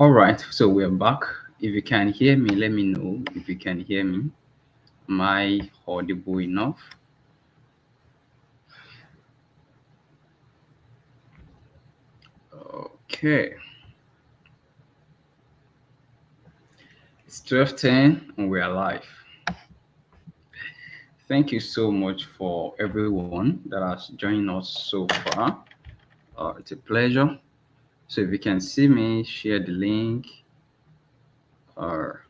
All right, so we're back. If you can hear me, let me know if you can hear me. Am I audible enough? Okay, it's 12:10 and we're live. Thank you so much for everyone that has joined us so far. It's a pleasure. So if you can see me, share the link. Or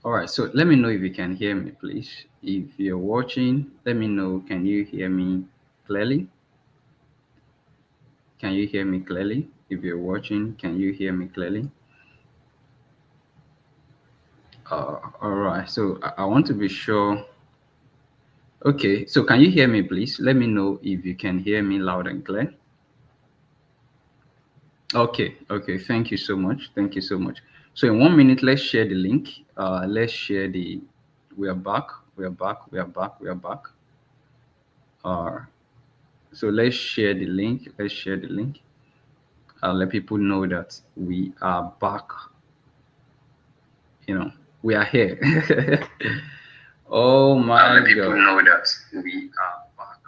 all right, so let me know if you can hear me, please. If you're watching, let me know. Can you hear me clearly? Can you hear me clearly? If you're watching, can you hear me clearly? All right. So I want to be sure. Okay. So can you hear me, please? Let me know if you can hear me loud and clear. Okay. Okay. Thank you so much. Thank you so much. So in 1 minute, let's share the link. Let's share the. We are back. We are back. We are back. We are back. Uh, so let's share the link. Let's share the link. Let people know that we are back. We are here. Oh my let people God. know that we are back.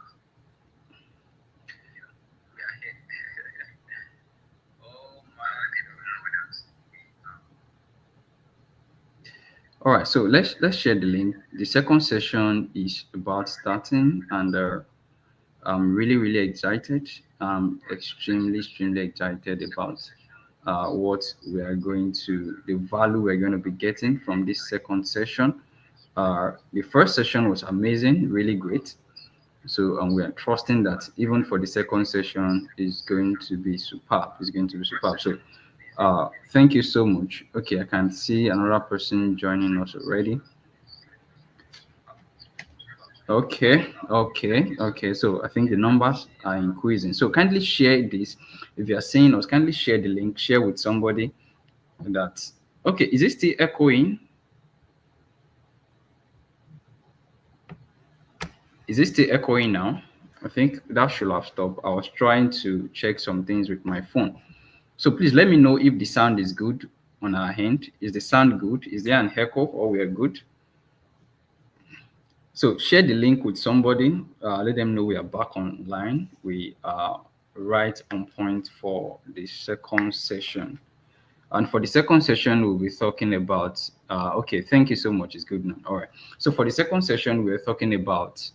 All right, so let's share the link. The second session is about starting, and I'm really excited. I'm extremely excited about what we are going to, the value we're going to be getting from this second session. The first session was amazing, really great. So we are trusting that even for the second session is going to be superb. It's going to be superb. So thank you so much. Okay, I can see another person joining us already. Okay. So I think the numbers are increasing. So kindly share this. If you are seeing us, kindly share the link, share with somebody that. Okay, is it still echoing? Is it still echoing now? I think that should have stopped. I was trying to check some things with my phone. So please let me know if the sound is good on our end. Is the sound good? Is there an echo or we are good? So share the link with somebody. Let them know we are back online. We are right on point for the second session. And for the second session, we'll be talking about. Okay, thank you so much. It's good now. All right. So for the second session, we're talking about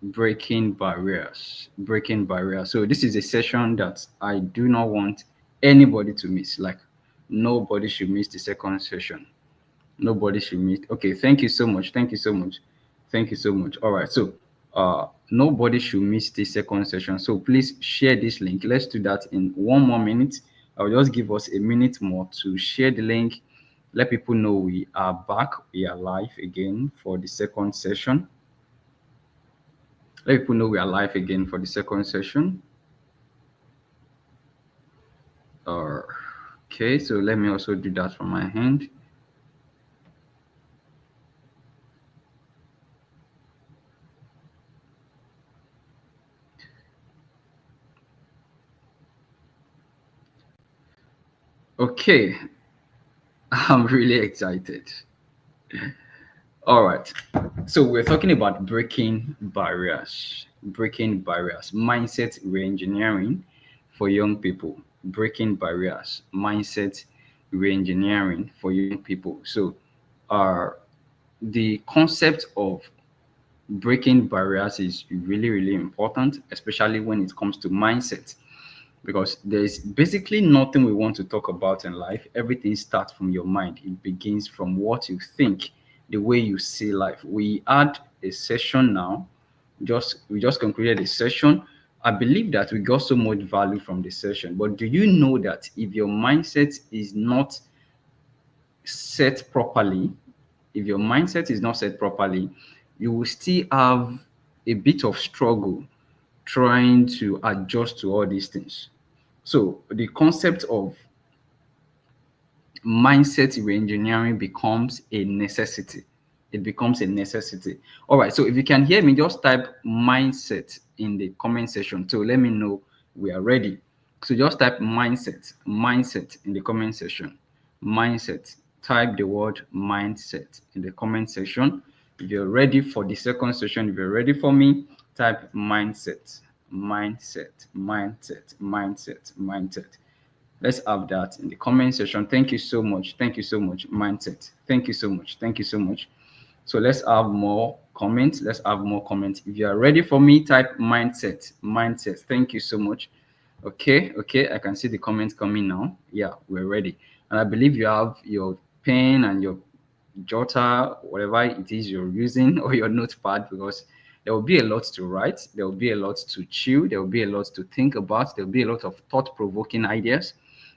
breaking barriers. Breaking barriers. So this is a session that I do not want anybody to miss. Like nobody should miss the second session. Nobody should miss. Okay, thank you so much. Thank you so much. Thank you so much. All right. So nobody should miss the second session. So please share this link. Let's do that in 1 more minute. I'll just give us a minute more to share the link. Let people know we are back. We are live again for the second session. Let people know we are live again for the second session. Okay, so let me also do that from my hand. Okay, I'm really excited. All right. So we're talking about breaking barriers, mindset reengineering for young people, breaking barriers, mindset reengineering for young people. So, uh, the concept of breaking barriers is really important, especially when it comes to mindset, because there's basically nothing we want to talk about in life. Everything starts from your mind. It begins from what you think, the way you see life. We had a session now. We just concluded a session. I believe that we got so much value from the session. But do you know that if your mindset is not set properly, if your mindset is not set properly, you will still have a bit of struggle trying to adjust to all these things. So the concept of mindset reengineering becomes a necessity. It becomes a necessity. All right. So if you can hear me, just type mindset in the comment section. So let me know we are ready. So just type mindset in the comment section. Mindset. Type the word mindset in the comment section. If you're ready for the second session, if you're ready for me, type mindset. Let's have that in the comment section. Thank you so much. Thank you so much. Mindset. Thank you so much. Thank you so much. So let's have more comments. Let's have more comments. If you are ready for me, type mindset. Mindset. Thank you so much. Okay. Okay. I can see the comments coming now. Yeah, we're ready. And I believe you have your pen and your jotter, whatever it is you're using, or your notepad, because there will be a lot to write. There will be a lot to chew. There will be a lot to think about. There will be a lot of thought-provoking ideas,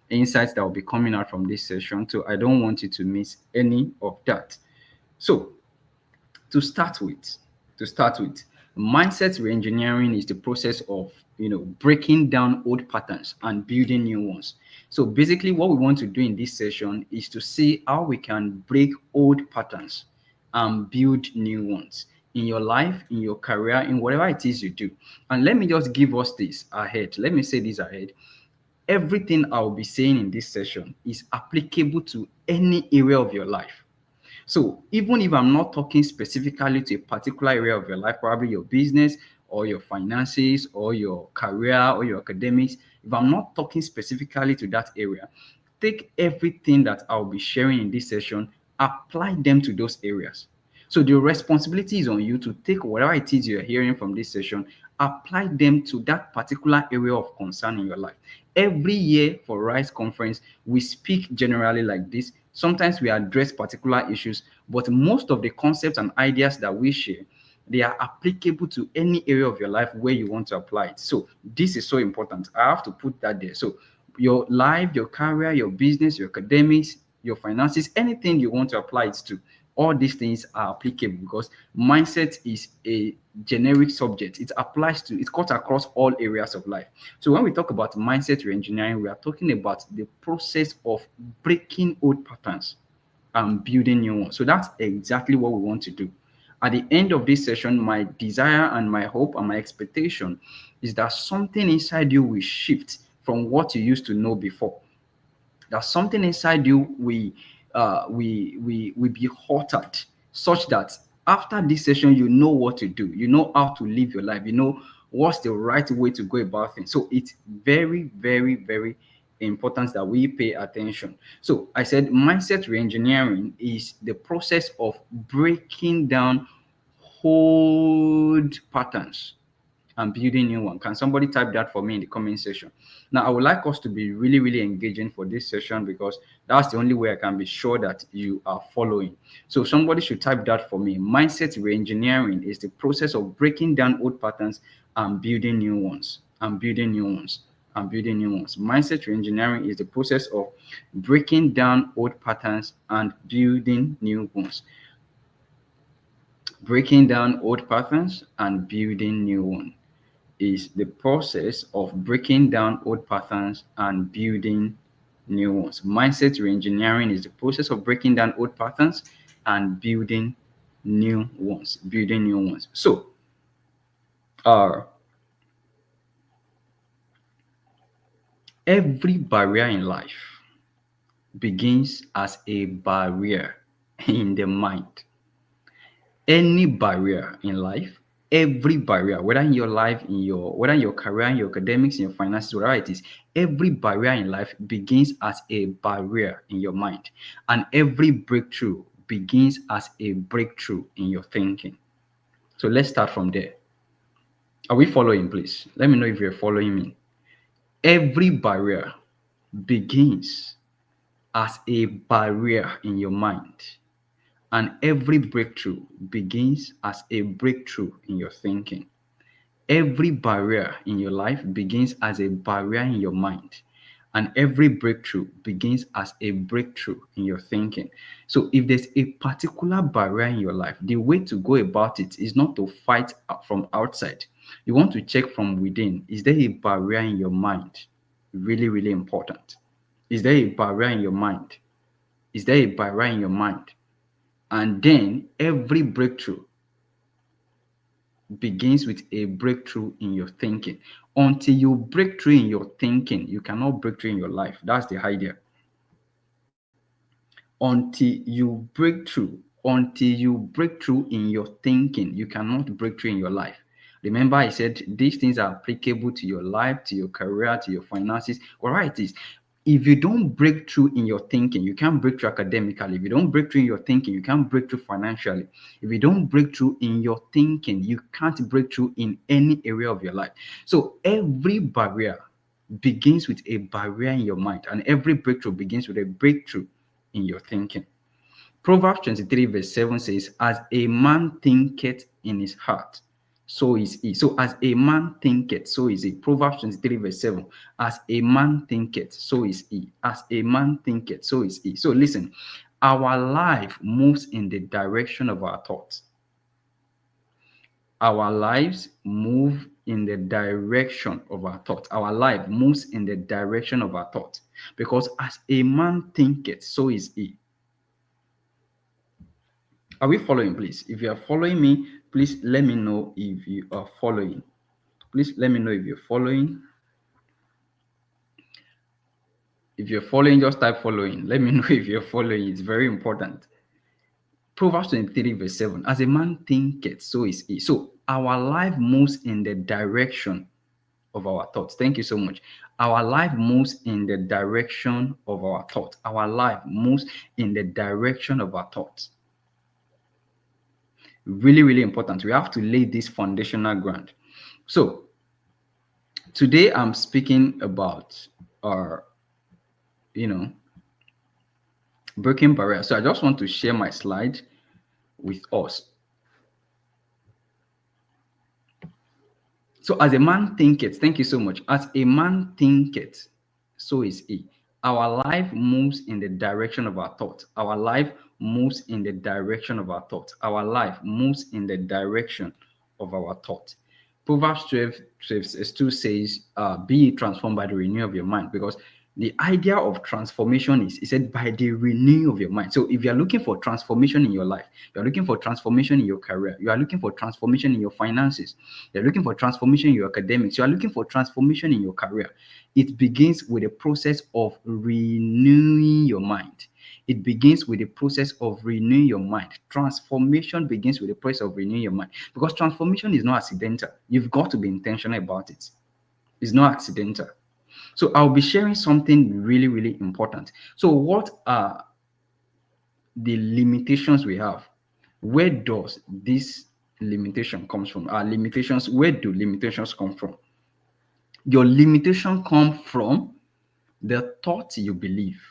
insights that will be coming out from this session. So I don't want you to miss any of that. So to start with, mindset reengineering is the process of breaking down old patterns and building new ones. So basically, what we want to do in this session is to see how we can break old patterns and build new ones in your life, in your career, in whatever it is you do. And let me just give us this ahead. Let me say this ahead. Everything I'll be saying in this session is applicable to any area of your life. So even if I'm not talking specifically to a particular area of your life, probably your business or your finances or your career or your academics, if I'm not talking specifically to that area, take everything that I'll be sharing in this session, apply them to those areas. So the responsibility is on you to take whatever it is you're hearing from this session, apply them to that particular area of concern in your life. Every year for Rise Conference, we speak generally like this. Sometimes we address particular issues, but most of the concepts and ideas that we share, they are applicable to any area of your life where you want to apply it. So this is so important. I have to put that there. So your life, your career, your business, your academics, your finances, anything you want to apply it to, all these things are applicable because mindset is a generic subject. It cuts across all areas of life. So when we talk about mindset reengineering, we are talking about the process of breaking old patterns and building new ones. So that's exactly what we want to do. At the end of this session, my desire and my hope and my expectation is that something inside you will shift from what you used to know before. That something inside you will be altered such that after this session you know what to do, you know how to live your life, you know what's the right way to go about things. So it's very, very, very important that we pay attention. So I said mindset reengineering is the process of breaking down old patterns and building new one. Can somebody type that for me in the comment section? Now, I would like us to be really, really engaging for this session because that's the only way I can be sure that you are following. So somebody should type that for me. Mindset reengineering is the process of breaking down old patterns and building new ones. Mindset reengineering is the process of breaking down old patterns and building new ones. Breaking down old patterns and building new ones is the process of breaking down old patterns and building new ones. Mindset reengineering is the process of breaking down old patterns and building new ones. So, uh, every barrier in life begins as a barrier in the mind. Any barrier in life, every barrier, whether in your life, whether in your career, in your academics, in your finances, whatever it is, every barrier in life begins as a barrier in your mind, and every breakthrough begins as a breakthrough in your thinking. So let's start from there. Are we following, please? Let me know if you're following me. Every barrier begins as a barrier in your mind, and every breakthrough begins as a breakthrough in your thinking. Every barrier in your life begins as a barrier in your mind, And every breakthrough begins as a breakthrough in your thinking. So if there's a particular barrier in your life, the way to go about it is not to fight from outside. You want to check from within. Is there a barrier in your mind? Really, really important. Is there a barrier in your mind? Is there a barrier in your mind? And then every breakthrough begins with a breakthrough in your thinking. Until you break through in your thinking, you cannot break through in your life. That's the idea. Until you break through in your thinking, you cannot break through in your life. Remember, I said these things are applicable to your life, to your career, to your finances, whatever it is. If you don't break through in your thinking, you can't break through academically. If you don't break through in your thinking, you can't break through financially. If you don't break through in your thinking, you can't break through in any area of your life. So every barrier begins with a barrier in your mind, and every breakthrough begins with a breakthrough in your thinking. Proverbs 23, verse 7 says, As a man thinketh in his heart, so is he. So, as a man thinketh, so is he. Proverbs 23, verse 7. As a man thinketh, so is he. As a man thinketh, so is he. So, listen, our life moves in the direction of our thoughts. Our lives move in the direction of our thoughts. Our life moves in the direction of our thoughts. Because as a man thinketh, so is he. Are we following, please? If you are following me, please let me know if you are following. Please let me know if you're following. If you're following, just type following. Let me know if you're following. It's very important. Proverbs 23, verse 7. As a man thinketh, so is he. So our life moves in the direction of our thoughts. Thank you so much. Our life moves in the direction of our thoughts. Our life moves in the direction of our thoughts. Really, really important. We have to lay this foundational ground. So today I'm speaking about our, breaking barriers. So I just want to share my slide with us. So as a man thinketh, thank you so much. As a man thinketh, so is he. Our life moves in the direction of our thoughts. Our life moves in the direction of our thoughts. Our life moves in the direction of our thoughts. Proverbs 12:2 says, be ye transformed by the renewal of your mind. Because the idea of transformation is, it said, by the renewing of your mind. So if you're looking for transformation in your life, you're looking for transformation in your career, you are looking for transformation in your finances, you're looking for transformation in your academics, you are looking for transformation in your career, it begins with a process of renewing your mind. It begins with the process of renewing your mind. Transformation begins with the process of renewing your mind. Because transformation is not accidental. You've got to be intentional about it. It's not accidental. So I'll be sharing something really, really important. So what are the limitations we have? Where does this limitation comes from? Our limitations, where do limitations come from? Your limitation come from the thoughts you believe.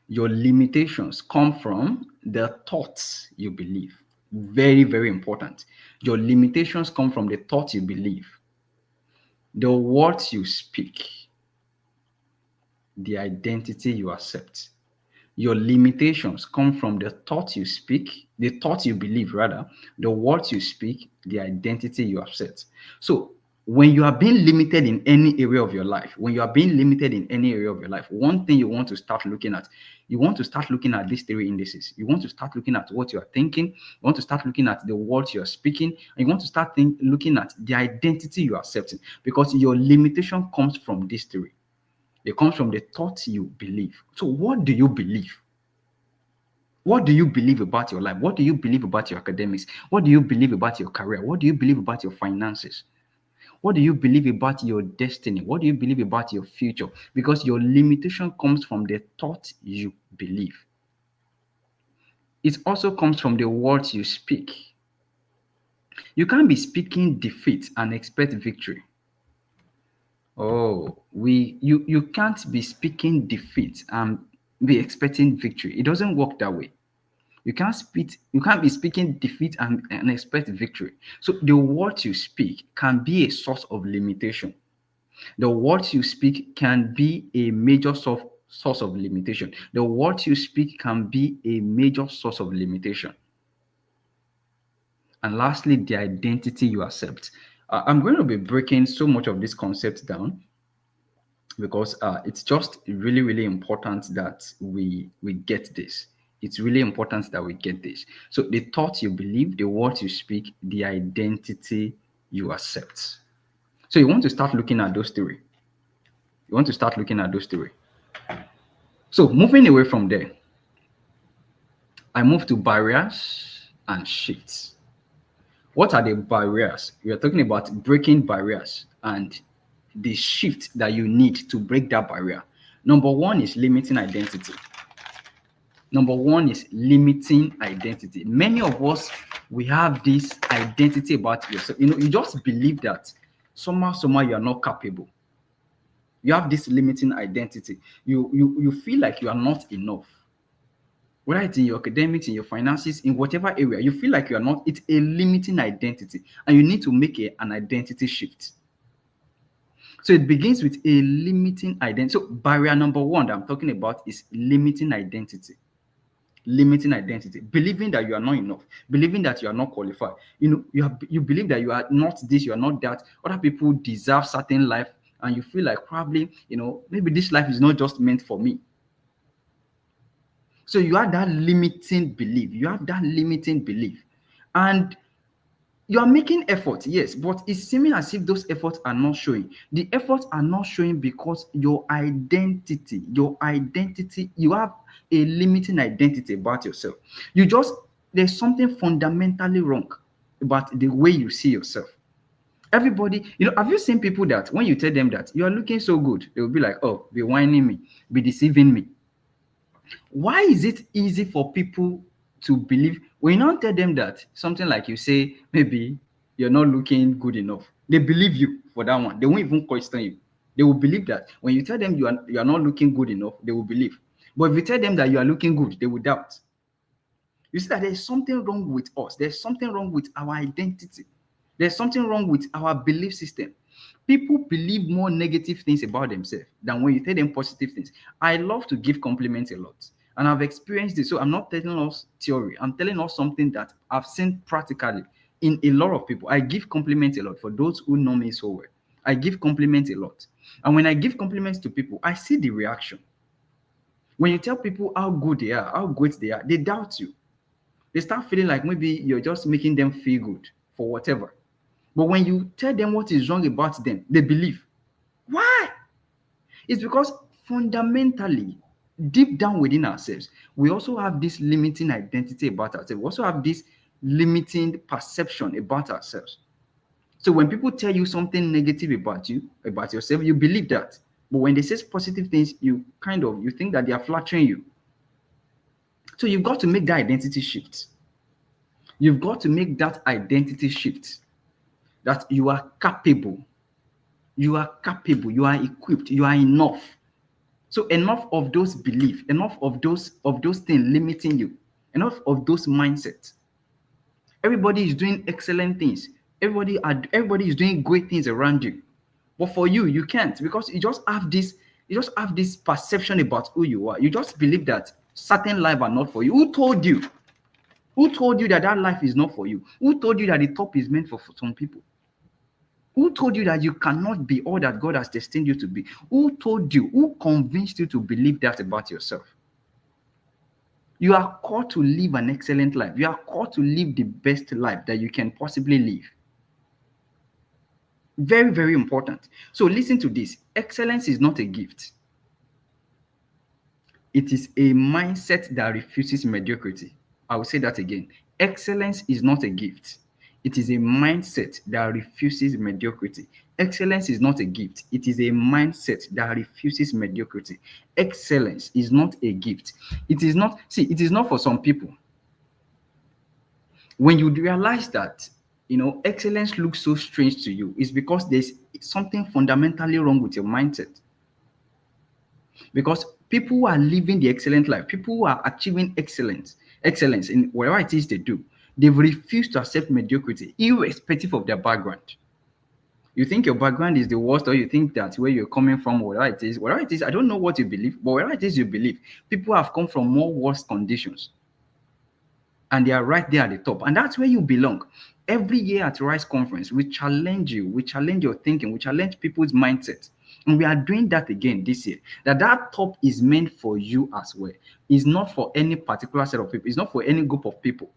Your limitations come from the thoughts you believe. Very, very important. Your limitations come from the thoughts you believe, the words you speak, the identity you accept. Your limitations come from the thoughts you speak, the thoughts you believe, rather, the words you speak, the identity you accept. So, when you are being limited in any area of your life, one thing you want to start looking at, you want to start looking at these three indices. You want to start looking at what you are thinking, you want to start looking at the words you are speaking, and you want to start looking at the identity you are accepting, because your limitation comes from these three. It comes from the thoughts you believe. So what do you believe? What do you believe about your life? What do you believe about your academics? What do you believe about your career? What do you believe about your finances? What do you believe about your destiny? What do you believe about your future? Because your limitation comes from the thoughts you believe. It also comes from the words you speak. You can't be speaking defeat and expect victory. You can't be speaking defeat and be expecting victory. It doesn't work that way. You can't be speaking defeat and expect victory. So the words you speak can be a source of limitation. The words you speak can be a major source of limitation. The words you speak can be a major source of limitation. And lastly, the identity you accept. I'm going to be breaking so much of this concept down because it's just really, really important that we get this. It's really important that we get this. So the thoughts you believe, the words you speak, the identity you accept. So you want to start looking at those three. You want to start looking at those three. So moving away from there, I move to barriers and shifts. What are the barriers? We are talking about breaking barriers and the shift that you need to break that barrier. Number one is limiting identity. Number one is limiting identity. Many of us, we have this identity about yourself. You just believe that somehow you are not capable. You have this limiting identity. You feel like you are not enough. Whether it's in your academics, in your finances, in whatever area, you feel like you are not, it's a limiting identity. And you need to make an identity shift. So it begins with a limiting identity. So barrier number one that I'm talking about is limiting identity. Limiting identity, believing that you are not enough, believing that you are not qualified. You believe that you are not this, you are not that. Other people deserve certain life, and you feel like probably, maybe this life is not just meant for me. So you have that limiting belief. You have that limiting belief. And you are making efforts, yes, but it's seeming as if those efforts are not showing. The efforts are not showing because you have a limiting identity about yourself. There's something fundamentally wrong about the way you see yourself. Everybody, have you seen people that when you tell them that you are looking so good, they will be like, oh, be whining me, be deceiving me. Why is it easy for people to believe when you not tell them that something like you say, maybe you're not looking good enough? They believe you for that one. They won't even question you. They will believe that when you tell them you are not looking good enough, they will believe. But if you tell them that you are looking good, they will doubt. You see that there's something wrong with us. There's something wrong with our identity. There's something wrong with our belief system. People believe more negative things about themselves than when you tell them positive things. I love to give compliments a lot, and I've experienced this. So I'm not telling us theory. I'm telling us something that I've seen practically in a lot of people. I give compliments a lot. For those who know me so well, I give compliments a lot. And when I give compliments to people, I see the reaction. When you tell people how good they are, how great they are, they doubt you. They start feeling like maybe you're just making them feel good for whatever. But when you tell them what is wrong about them, they believe. Why? It's because fundamentally, deep down within ourselves, we also have this limiting identity about ourselves. We also have this limiting perception about ourselves. So when people tell you something negative about you, about yourself, you believe that. But when they say positive things, you think that they are flattering you. So you've got to make that identity shift. You've got to make that identity shift that you are capable. You are capable. You are equipped. You are enough. So enough of those beliefs, enough of those things limiting you, enough of those mindsets. Everybody is doing excellent things. Everybody is doing great things around you. But for you, you can't because you just have this perception about who you are. You just believe that certain life are not for you. Who told you? Who told you that life is not for you? Who told you that the top is meant for some people? Who told you that you cannot be all that God has destined you to be? Who told you? Who convinced you to believe that about yourself? You are called to live an excellent life. You are called to live the best life that you can possibly live. Very, very important. So listen to this. Excellence is not a gift. It is a mindset that refuses mediocrity. I will say that again. Excellence is not a gift. It is a mindset that refuses mediocrity. Excellence is not a gift. It is a mindset that refuses mediocrity. Excellence is not a gift. It is not for some people. When you realize that, excellence looks so strange to you, it's because there's something fundamentally wrong with your mindset. Because people who are living the excellent life, people who are achieving excellence in whatever it is they do, they've refused to accept mediocrity, irrespective of their background. You think your background is the worst, or you think that where you're coming from, whatever it is, I don't know what you believe, but whatever it is you believe, people have come from more worse conditions and they are right there at the top. And that's where you belong. Every year at Rise Conference, we challenge you, we challenge your thinking, we challenge people's mindset. And we are doing that again this year. That top is meant for you as well. It's not for any particular set of people, it's not for any group of people.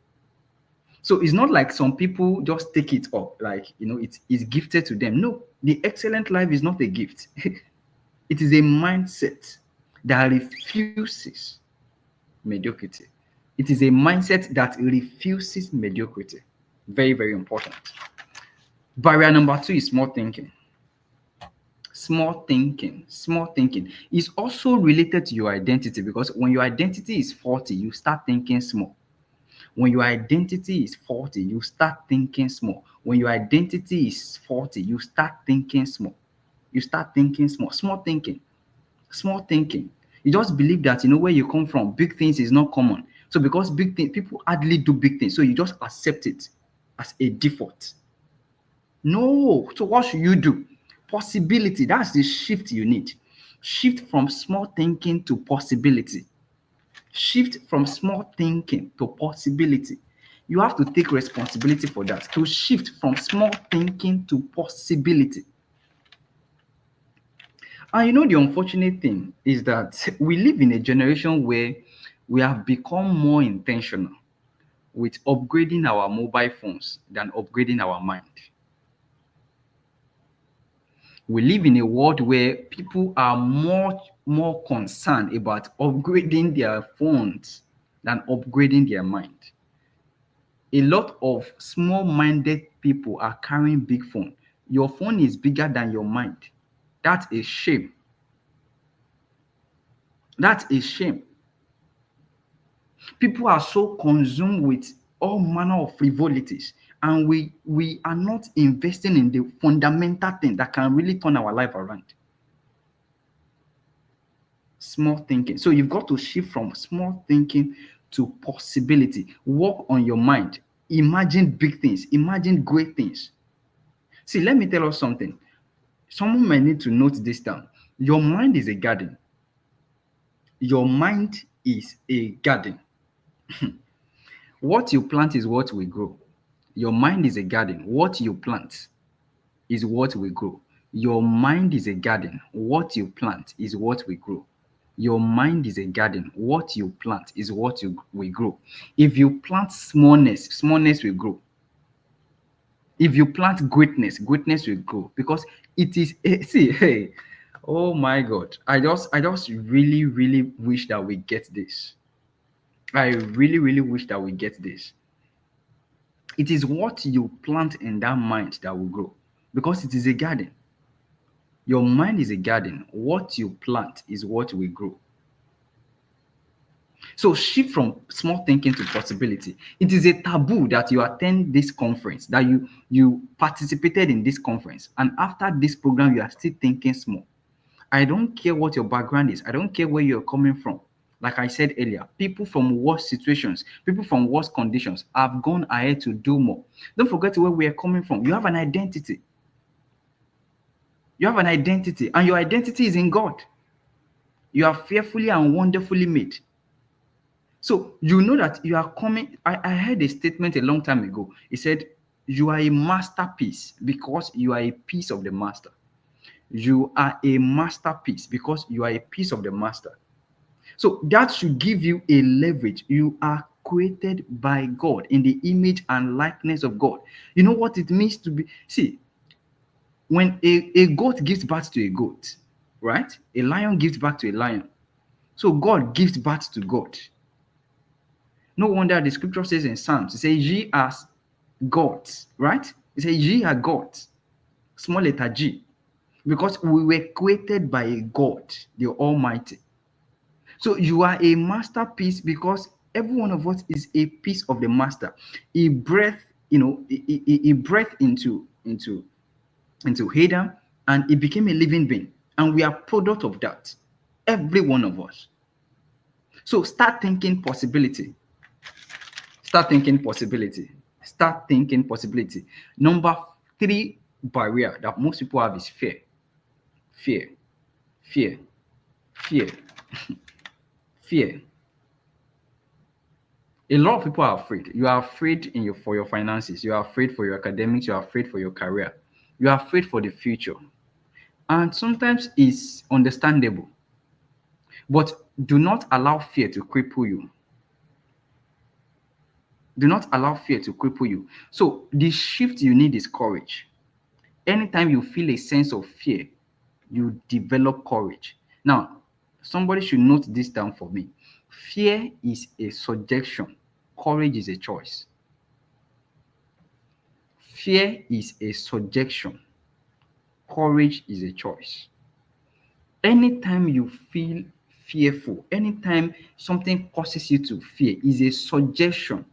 So it's not like some people just take it up, like it's gifted to them. No, the excellent life is not a gift. It is a mindset that refuses mediocrity. It is a mindset that refuses mediocrity. Very, very important. Barrier number 2 is small thinking. Small thinking is also related to your identity, because when your identity is faulty, you start thinking small. When your identity is faulty, you start thinking small. When your identity is faulty, you start thinking small. You start thinking small. Small thinking. You just believe that where you come from, big things is not common. So because big things, people hardly do big things, so you just accept it as a default. No. So what should you do? Possibility. That's the shift you need. Shift from small thinking to possibility. Shift from small thinking to possibility. You have to take responsibility for that, to shift from small thinking to possibility. And the unfortunate thing is that we live in a generation where we have become more intentional with upgrading our mobile phones than upgrading our mind. We live in a world where people are much more concerned about upgrading their phones than upgrading their mind. A lot of small-minded people are carrying big phone. Your phone is bigger than your mind. That's a shame. That's a shame. People are so consumed with all manner of frivolities, and we are not investing in the fundamental thing that can really turn our life around. Small thinking. So you've got to shift from small thinking to possibility. Work on your mind. Imagine big things. Imagine great things. See, let me tell you something. Someone may need to note this down. Your mind is a garden. Your mind is a garden. What you plant is what will grow. Your mind is a garden. What you plant is what will grow. Your mind is a garden. What you plant is what will grow. Your mind is a garden. What you plant is what you will grow. If you plant smallness, smallness will grow. If you plant greatness, greatness will grow, because it is see, hey, oh my God. I just really, really wish that we get this. I really, really wish that we get this. It is what you plant in that mind that will grow, because it is a garden. Your mind is a garden. What you plant is what will grow. So shift from small thinking to possibility. It is a taboo that you attend this conference, that you participated in this conference, and after this program you are still thinking small. I don't care what your background is. I don't care where you're coming from. Like I said earlier, people from worse situations, people from worse conditions have gone ahead to do more. Don't forget where we are coming from. You have an identity. You have an identity, and your identity is in God. You are fearfully and wonderfully made. So you know that you are coming. I heard a statement a long time ago. It said, you are a masterpiece because you are a piece of the master. You are a masterpiece because you are a piece of the master. So that should give you a leverage. You are created by God in the image and likeness of God. You know what it means to be. See, when a goat gives birth to a goat, right? A lion gives birth to a lion. So God gives birth to God. No wonder the scripture says in Psalms, it says, ye are gods, right? It says, ye are gods, small letter G, because we were created by a God, the Almighty. So you are a masterpiece because every one of us is a piece of the master. He breathed, he breathed into Adam, and he became a living being, and we are product of that. Every one of us. So start thinking possibility. Start thinking possibility. Start thinking possibility. Number 3 barrier that most people have is fear. Fear, fear, fear, fear. A lot of people are afraid. You are afraid for your finances. You are afraid for your academics. You are afraid for your career. You are afraid for the future. And sometimes it's understandable. But do not allow fear to cripple you. Do not allow fear to cripple you. So the shift you need is courage. Anytime you feel a sense of fear, you develop courage. Now, somebody should note this down for me. Fear is a suggestion, courage is a choice. Fear is a suggestion, courage is a choice. Anytime you feel fearful, anytime something causes you to fear, is a suggestion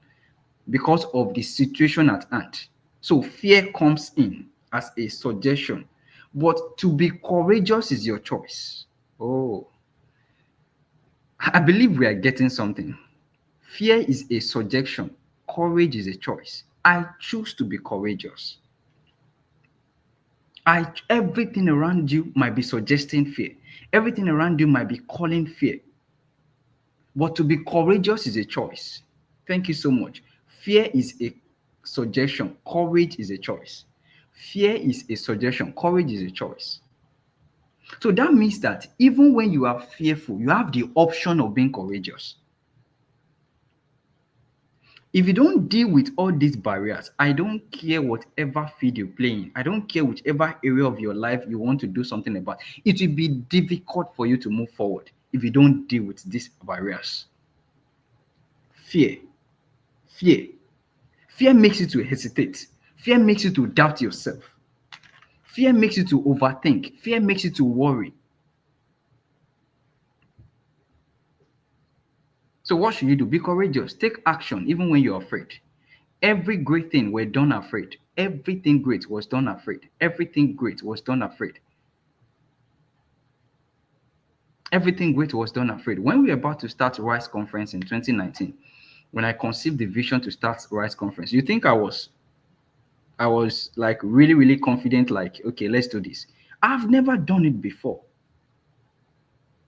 because of the situation at hand. So fear comes in as a suggestion, but to be courageous is your choice. Oh, I believe we are getting something. Fear is a suggestion, courage is a choice. I choose to be courageous. Everything around you might be suggesting fear. Everything around you might be calling fear. But to be courageous is a choice. Thank you so much. Fear is a suggestion, courage is a choice. Fear is a suggestion, courage is a choice. So that means that even when you are fearful, you have the option of being courageous. If you don't deal with all these barriers, I don't care whatever field you play in, I don't care whichever area of your life you want to do something about, it will be difficult for you to move forward if you don't deal with these barriers. Fear. Fear. Fear makes you to hesitate. Fear makes you to doubt yourself. Fear makes you to overthink. Fear makes you to worry. So what should you do? Be courageous. Take action even when you're afraid. Every great thing were done afraid. Everything great was done afraid. Everything great was done afraid. Everything great was done afraid. When we were about to start Rise Conference in 2019, when I conceived the vision to start Rise Conference, you think I was like really, really confident, like, okay, let's do this. I've never done it before.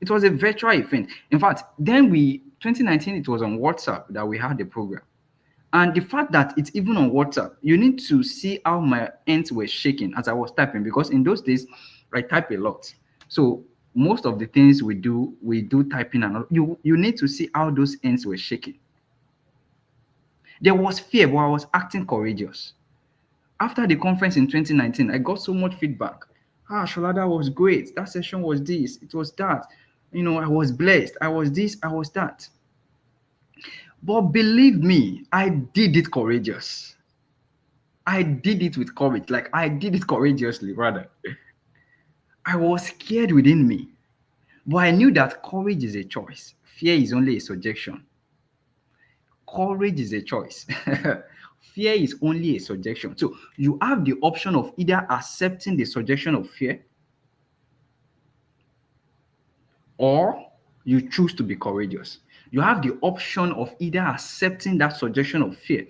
It was a virtual event. In fact, then 2019, it was on WhatsApp that we had the program. And the fact that it's even on WhatsApp, you need to see how my hands were shaking as I was typing, because in those days, I type a lot. So most of the things we do typing, and you need to see how those hands were shaking. There was fear, but I was acting courageous. After the conference in 2019, I got so much feedback. Shola, that was great. That session was this, it was that. I was blessed. I was this, I was that. But believe me, I did it courageous. I did it with courage. Like, I did it courageously, rather. I was scared within me. But I knew that courage is a choice. Fear is only a suggestion. Courage is a choice. Fear is only a suggestion. So you have the option of either accepting the suggestion of fear, or you choose to be courageous. You have the option of either accepting that suggestion of fear.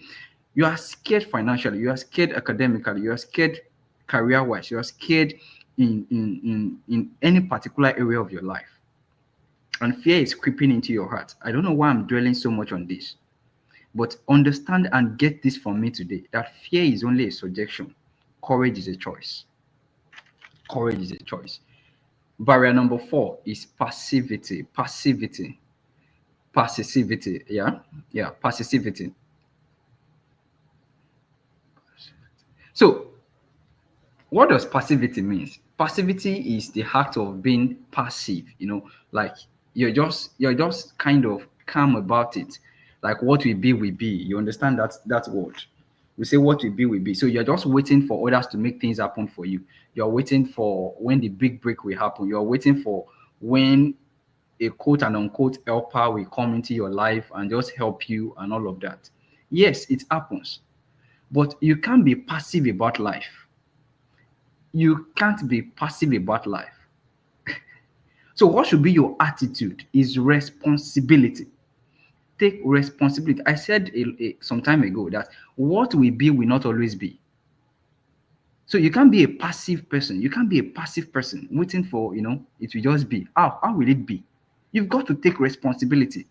You are scared financially, you are scared academically, you are scared career-wise, you are scared in any particular area of your life. And fear is creeping into your heart. I don't know why I'm dwelling so much on this. But understand and get this from me today, that fear is only a suggestion. Courage is a choice. Courage is a choice. Barrier number 4 is passivity. Passivity. Passivity. Yeah, passivity. So, what does passivity mean? Passivity is the act of being passive, like you're just kind of calm about it. Like, what will be will be. You understand that word? We say what will be will be. So you're just waiting for others to make things happen for you. You're waiting for when the big break will happen. You're waiting for when a quote and unquote helper will come into your life and just help you and all of that. Yes, it happens. But you can't be passive about life. You can't be passive about life. So what should be your attitude is responsibility. Take responsibility. I said some time ago that what will be will not always be. So you can't be a passive person. You can't be a passive person waiting for, it will just be. How will it be? You've got to take responsibility.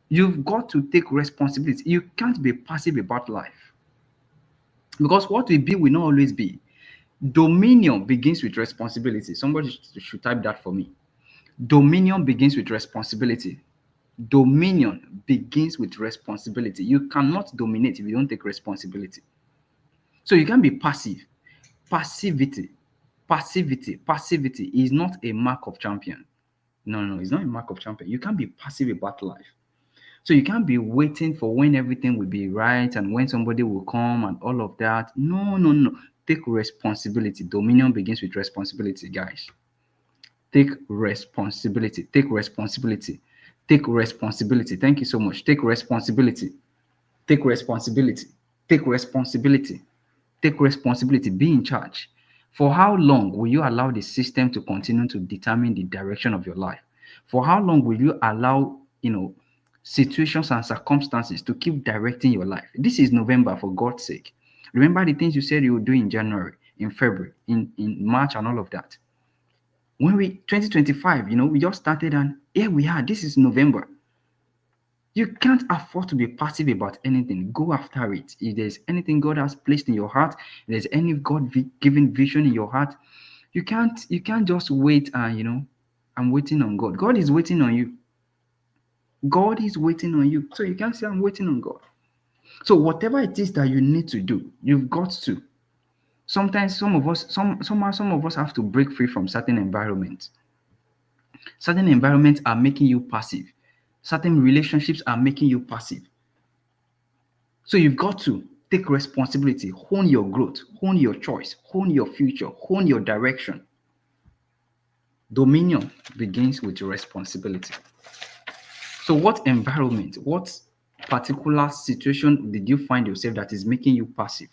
You've got to take responsibility. You can't be passive about life. Because what will be will not always be. Dominion begins with responsibility. Somebody should type that for me. Dominion begins with responsibility. Dominion begins with responsibility. You cannot dominate if you don't take responsibility. So you can't be passive. Passivity, passivity is not a mark of champion. No, no, it's not a mark of champion. You can't be passive about life. So you can't be waiting for when everything will be right and when somebody will come and all of that. No, no, no. Take responsibility. Dominion begins with responsibility, guys. Take responsibility. Take responsibility. Take responsibility. Thank you so much. Take responsibility. Take responsibility. Take responsibility. Take responsibility. Be in charge. For how long will you allow the system to continue to determine the direction of your life? For how long will you allow, situations and circumstances to keep directing your life? This is November, for God's sake. Remember the things you said you would do in January, in February, in March, and all of that. When we 2025, we just started and here we are. This is November. You can't afford to be passive about anything. Go after it. If there's anything God has placed in your heart, if there's any God-given vision in your heart, you can't just wait and I'm waiting on God. God is waiting on you. God is waiting on you. So you can't say I'm waiting on God. So whatever it is that you need to do, you've got to. Sometimes some of us have to break free from certain environments. Certain environments are making you passive. Certain relationships are making you passive. So you've got to take responsibility, hone your growth, hone your choice, hone your future, hone your direction. Dominion begins with responsibility. So what environment, what particular situation did you find yourself that is making you passive?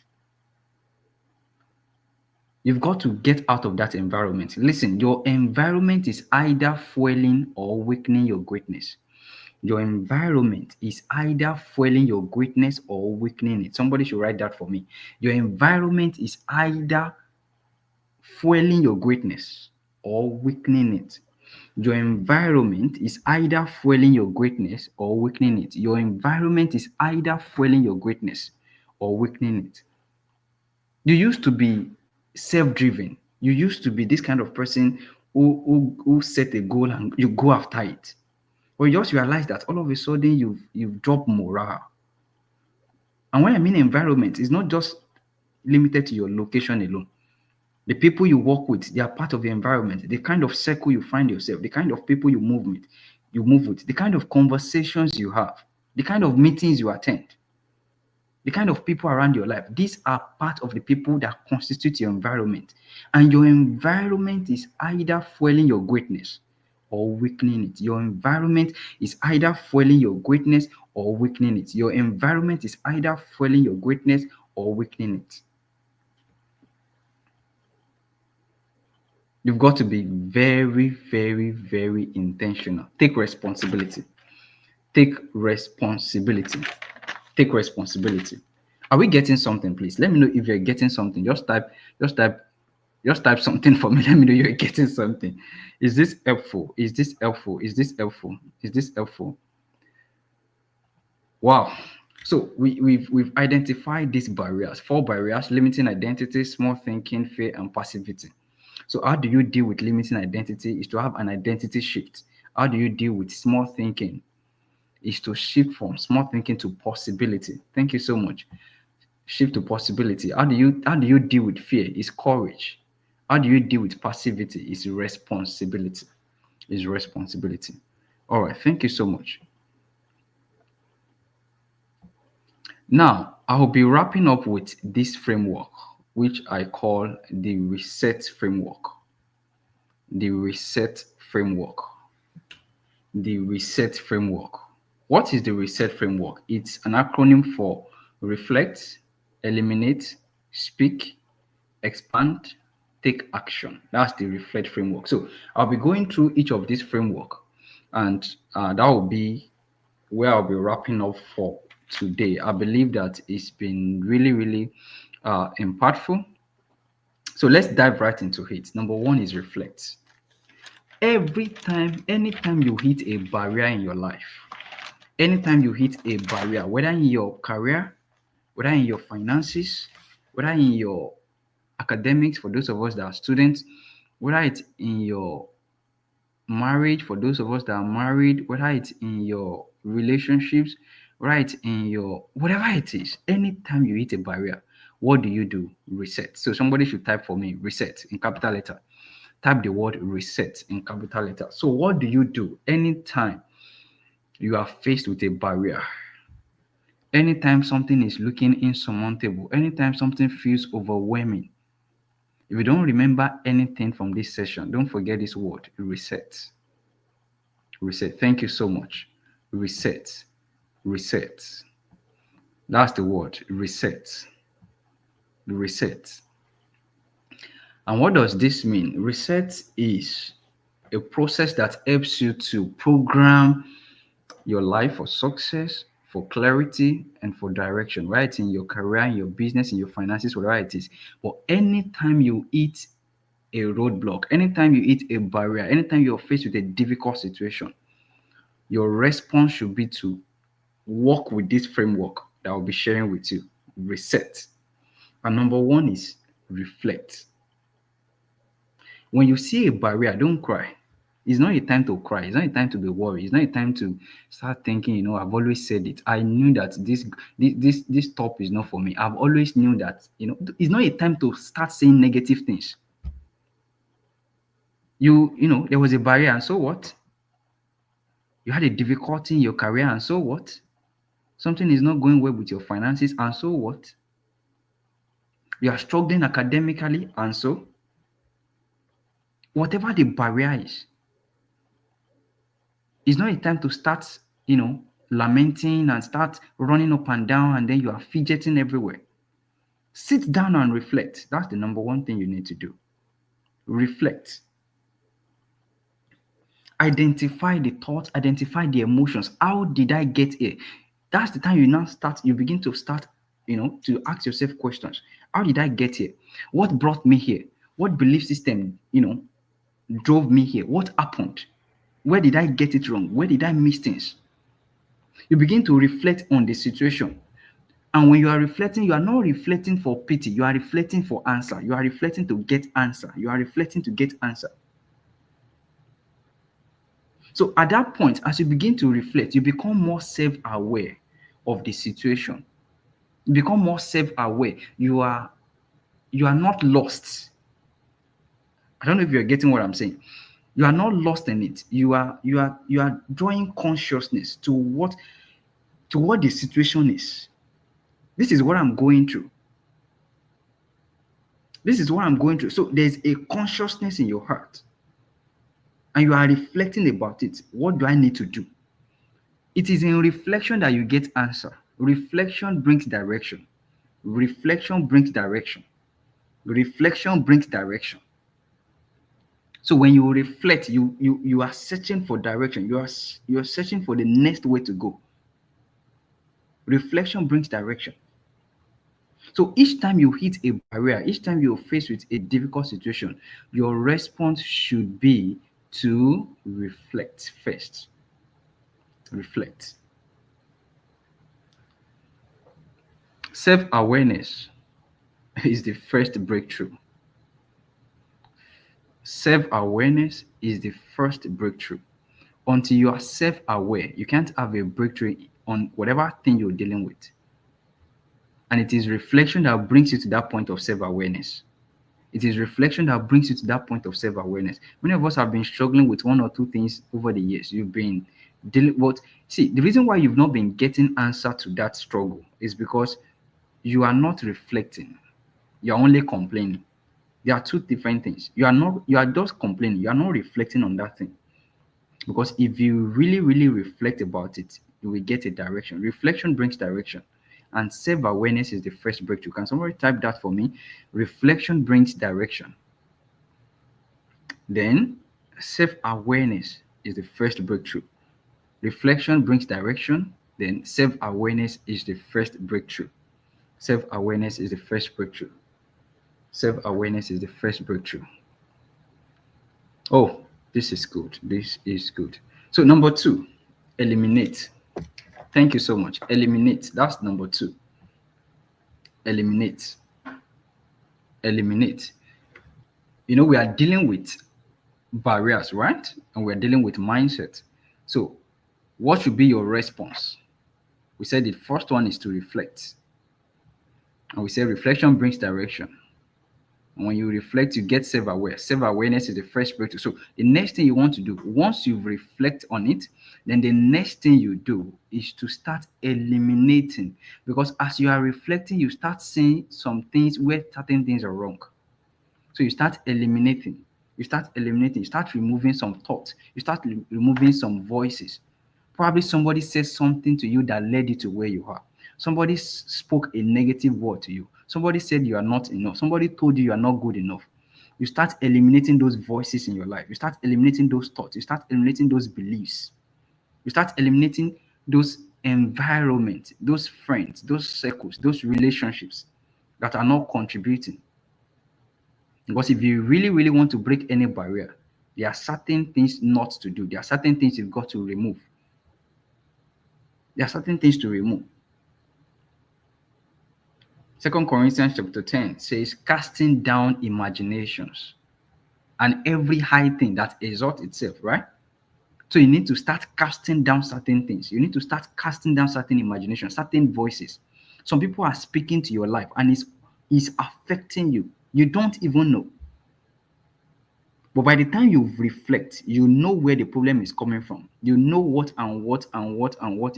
You've got to get out of that environment. Listen, your environment is either fueling or weakening your greatness. Your environment is either fueling your greatness or weakening it. Somebody should write that for me. Your environment is either fueling your greatness or weakening it. Your environment is either fueling your greatness or weakening it. Your environment is either fueling your greatness or weakening it. You used to be self-driven. You used to be this kind of person who set a goal and you go after it. But you just realize that all of a sudden you've dropped morale. And when I mean environment, it's not just limited to your location alone. The people you work with, they are part of the environment. The kind of circle you find yourself, the kind of people you move with, the kind of conversations you have, the kind of meetings you attend, the kind of people around your life. These are part of the people that constitute your environment. And your environment is either fueling your greatness or weakening it. Your environment is either fueling your greatness or weakening it. Your environment is either fueling your greatness or weakening it. You've got to be very, very, very intentional. Take responsibility. Take responsibility. Take responsibility. Are we getting something, please? Let me know if you're getting something. Just type something for me. Let me know you're getting something. Is this helpful? Is this helpful? Is this helpful? Is this helpful? Wow. So we've identified these barriers, 4 barriers: limiting identity, small thinking, fear, and passivity. So how do you deal with limiting identity? Is to have an identity shift. How do you deal with small thinking? Is to shift from small thinking to possibility. Thank you so much. Shift to possibility. How do you deal with fear? Is courage. How do you deal with passivity? Is responsibility. Is responsibility. All right. Thank you so much. Now, I'll be wrapping up with this framework, which I call the reset framework. The reset framework. The reset framework. What is the reset framework? It's an acronym for reflect, eliminate, speak, expand, take action. That's the reflect framework. So I'll be going through each of these framework, and that will be where I'll be wrapping up for today. I believe that it's been really, really impactful. So let's dive right into it. Number one is reflect. Every time, anytime you hit a barrier in your life, anytime you hit a barrier, whether in your career, whether in your finances, whether in your academics, for those of us that are students, whether it's in your marriage, for those of us that are married, whether it's in your relationships, whether it's in your whatever it is, anytime you hit a barrier, what do you do? Reset. So somebody should type for me reset in capital letter. Type the word reset in capital letter. So what do you do anytime you are faced with a barrier? Anytime something is looking insurmountable, anytime something feels overwhelming, if you don't remember anything from this session, don't forget this word reset. Reset. Thank you so much. Reset. Reset. That's the word reset. Reset. And what does this mean? Reset is a process that helps you to program your life for success, for clarity, and for direction, right? In your career, in your business, in your finances, whatever it is. But anytime you hit a roadblock, anytime you hit a barrier, anytime you're faced with a difficult situation, your response should be to work with this framework that I'll be sharing with you. Reset. And number one is reflect. When you see a barrier, don't cry. It's not a time to cry. It's not a time to be worried. It's not a time to start thinking, I've always said it. I knew that this top is not for me. I've always knew that, it's not a time to start saying negative things. There was a barrier, and so what? You had a difficulty in your career, and so what? Something is not going well with your finances, and so what? You are struggling academically, and so whatever the barrier is, it's not a time to start, lamenting and start running up and down, and then you are fidgeting everywhere. Sit down and reflect. That's the number one thing you need to do. Reflect. Identify the thoughts, identify the emotions. How did I get here? That's the time you begin to start, to ask yourself questions. How did I get here? What brought me here? What belief system, drove me here? What happened? Where did I get it wrong? Where did I miss things? You begin to reflect on the situation. And when you are reflecting, you are not reflecting for pity. You are reflecting for answer. You are reflecting to get answer. You are reflecting to get answer. So at that point, as you begin to reflect, you become more self-aware of the situation. You become more self-aware. You are not lost. I don't know if you're getting what I'm saying. You are not lost in it. You are drawing consciousness to what the situation is. This is what I'm going through. This is what I'm going through. So there's a consciousness in your heart. And you are reflecting about it. What do I need to do? It is in reflection that you get answer. Reflection brings direction. Reflection brings direction. Reflection brings direction. So when you reflect, you are searching for direction. You are searching for the next way to go. Reflection brings direction. So each time you hit a barrier, each time you're faced with a difficult situation, your response should be to reflect first. Reflect. Self-awareness is the first breakthrough. Self-awareness is the first breakthrough. Until you are self-aware, you can't have a breakthrough on whatever thing you're dealing with. And it is reflection that brings you to that point of self-awareness. It is reflection that brings you to that point of self-awareness. Many of us have been struggling with one or two things over the years. You've been dealing, but see, the reason why you've not been getting answer to that struggle is because you are not reflecting. You're only complaining. There are two different things. You are just complaining. You are not reflecting on that thing. Because if you really, really reflect about it, you will get a direction. Reflection brings direction. And self-awareness is the first breakthrough. Can somebody type that for me? Reflection brings direction. Then self-awareness is the first breakthrough. Reflection brings direction. Then self-awareness is the first breakthrough. Self-awareness is the first breakthrough. Self-awareness is the first breakthrough. Oh, this is good. This is good. So number 2, eliminate. Thank you so much. Eliminate. That's number 2. Eliminate. Eliminate. We are dealing with barriers, right? And we're dealing with mindset. So what should be your response? We said the first one is to reflect. And we said reflection brings direction. And when you reflect, you get self-aware. Self-awareness is the first breakthrough. So the next thing you want to do, once you reflect on it, then the next thing you do is to start eliminating. Because as you are reflecting, you start seeing some things where certain things are wrong. So you start eliminating. You start eliminating. You start removing some thoughts. You start removing some voices. Probably somebody said something to you that led you to where you are. Somebody spoke a negative word to you. Somebody said you are not enough. Somebody told you you are not good enough. You start eliminating those voices in your life. You start eliminating those thoughts. You start eliminating those beliefs. You start eliminating those environments, those friends, those circles, those relationships that are not contributing. Because if you really, really want to break any barrier, there are certain things not to do. There are certain things you've got to remove. There are certain things to remove. 2 Corinthians chapter 10 says, casting down imaginations and every high thing that exalts itself, right? So you need to start casting down certain things. You need to start casting down certain imaginations, certain voices. Some people are speaking to your life and it's affecting you. You don't even know. But by the time you reflect, you know where the problem is coming from. You know what